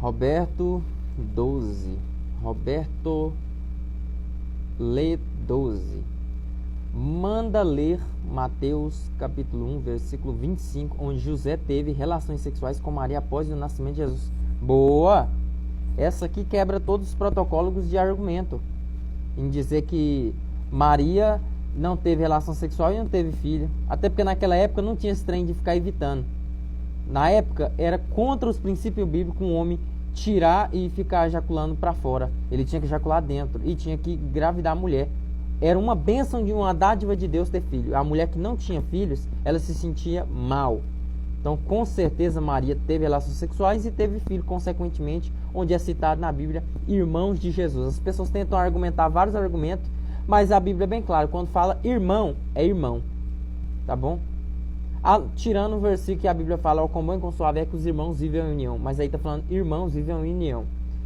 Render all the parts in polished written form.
Roberto 12. Roberto lê 12. Manda ler Mateus capítulo 1, versículo 25, onde José teve relações sexuais com Maria após o nascimento de Jesus. Boa! Essa aqui quebra todos os protocolos de argumento em dizer que Maria não teve relação sexual e não teve filho. Até porque naquela época não tinha esse trem de ficar evitando. Na época era contra os princípios bíblicos um homem tirar e ficar ejaculando para fora. Ele tinha que ejacular dentro e tinha que engravidar a mulher. Era uma bênção de uma dádiva de Deus ter filho. A mulher que não tinha filhos, ela se sentia mal. Então, com certeza, Maria teve relações sexuais e teve filho, consequentemente, onde é citado na Bíblia, irmãos de Jesus. As pessoas tentam argumentar vários argumentos, mas a Bíblia é bem clara. Quando fala irmão, é irmão. Tá bom? Tirando o versículo que a Bíblia fala, o quão bom e quão suave é que os irmãos vivem em união. Mas aí está falando, irmãos vivem em união.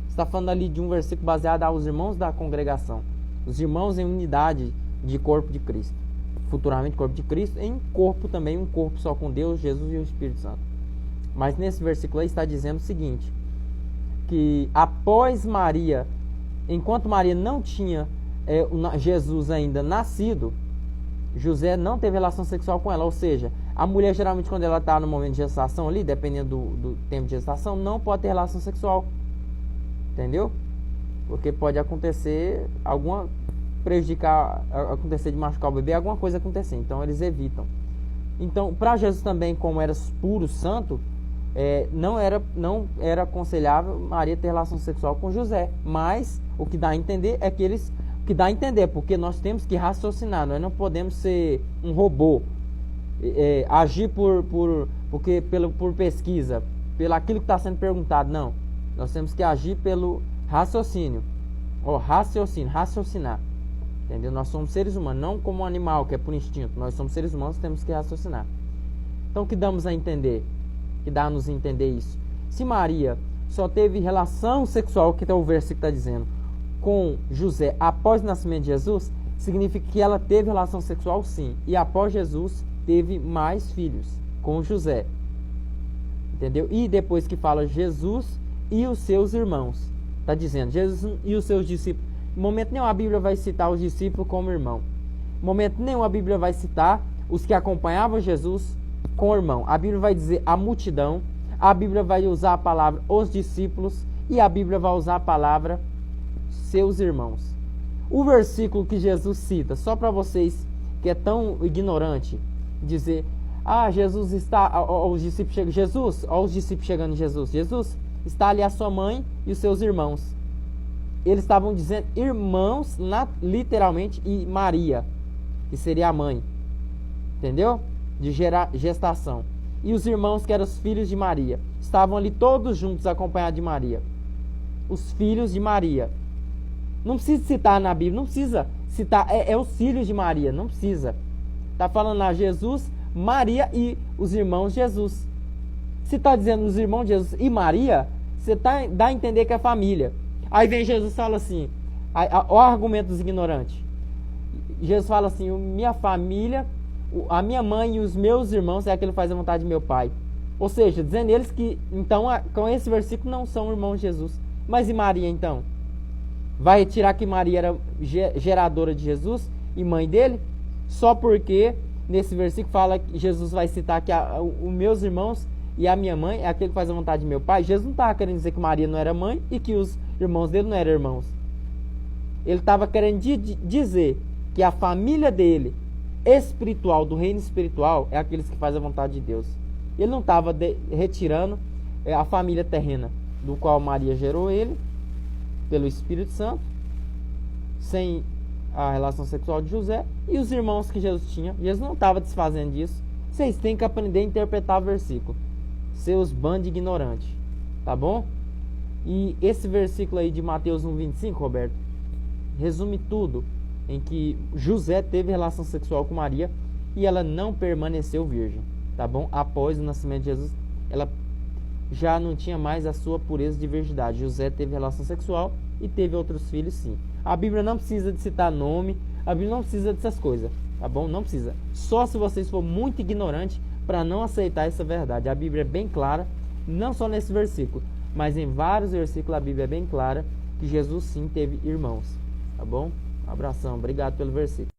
Está falando ali de um versículo baseado aos irmãos da congregação. Os irmãos em unidade de corpo de Cristo. Futuramente corpo de Cristo, em corpo também, um corpo só com Deus, Jesus e o Espírito Santo. Mas nesse versículo aí está dizendo o seguinte, que após Maria, enquanto Maria não tinha Jesus ainda nascido, José não teve relação sexual com ela, ou seja, a mulher geralmente quando ela está no momento de gestação ali, dependendo do tempo de gestação, não pode ter relação sexual, entendeu? Porque pode acontecer acontecer de machucar o bebê, alguma coisa acontecer, então eles evitam. Então, para Jesus também, como era puro santo, não era aconselhável Maria ter relação sexual com José, mas o que dá a entender é que porque nós temos que raciocinar, nós não podemos ser um robô, agir por pesquisa, pelo aquilo que está sendo perguntado, não. Nós temos que agir pelo raciocínio, raciocinar. Entendeu? Nós somos seres humanos, não como um animal que é por instinto. Nós somos seres humanos, temos que raciocinar. Então, o que damos a entender? Que dá-nos a entender isso? Se Maria só teve relação sexual, que o versículo está dizendo, com José após o nascimento de Jesus, significa que ela teve relação sexual, sim. E após Jesus, teve mais filhos com José. Entendeu? E depois que fala Jesus e os seus irmãos. Está dizendo, Jesus e os seus discípulos. Em momento nenhum a Bíblia vai citar os discípulos como irmão. Em momento nenhum a Bíblia vai citar os que acompanhavam Jesus com irmão. A Bíblia vai dizer a multidão. A Bíblia vai usar a palavra os discípulos. E a Bíblia vai usar a palavra seus irmãos. O versículo que Jesus cita, só para vocês que é tão ignorante, dizer, Jesus está, os discípulos chegam, Jesus, os discípulos chegando em Jesus, está ali a sua mãe e os seus irmãos. Eles estavam dizendo irmãos, literalmente, e Maria, que seria a mãe, entendeu? De gestação. E os irmãos, que eram os filhos de Maria, estavam ali todos juntos, acompanhados de Maria. Os filhos de Maria. Não precisa citar na Bíblia, não precisa citar, os filhos de Maria, não precisa. Está falando lá Jesus, Maria e os irmãos de Jesus. Se está dizendo os irmãos de Jesus e Maria, você dá a entender que é família. Aí vem Jesus e fala assim, olha o argumento dos ignorantes. Jesus fala assim, minha família, a minha mãe e os meus irmãos é aquele que faz a vontade de meu Pai. Ou seja, dizendo eles que, então, com esse versículo não são irmãos de Jesus. Mas e Maria, então? Vai retirar que Maria era geradora de Jesus e mãe dele? Só porque nesse versículo fala que Jesus vai citar que os meus irmãos e a minha mãe é aquele que faz a vontade de meu Pai. Jesus não estava querendo dizer que Maria não era mãe e que os irmãos dele não eram irmãos. Ele estava querendo dizer que a família dele, espiritual, do reino espiritual, é aqueles que fazem a vontade de Deus. Ele não estava retirando a família terrena, do qual Maria gerou ele, pelo Espírito Santo, sem a relação sexual de José, e os irmãos que Jesus tinha. Jesus não estava desfazendo disso. Vocês têm que aprender a interpretar o versículo. Seus bandos de ignorantes. Tá bom? E esse versículo aí de Mateus 1,25, Roberto, resume tudo em que José teve relação sexual com Maria e ela não permaneceu virgem. Tá bom? Após o nascimento de Jesus, ela já não tinha mais a sua pureza de virgindade. José teve relação sexual e teve outros filhos, sim. A Bíblia não precisa de citar nome, a Bíblia não precisa dessas coisas, tá bom? Não precisa. Só se vocês for muito ignorantes para não aceitar essa verdade. A Bíblia é bem clara, não só nesse versículo, mas em vários versículos a Bíblia é bem clara que Jesus sim teve irmãos, tá bom? Um abração, obrigado pelo versículo.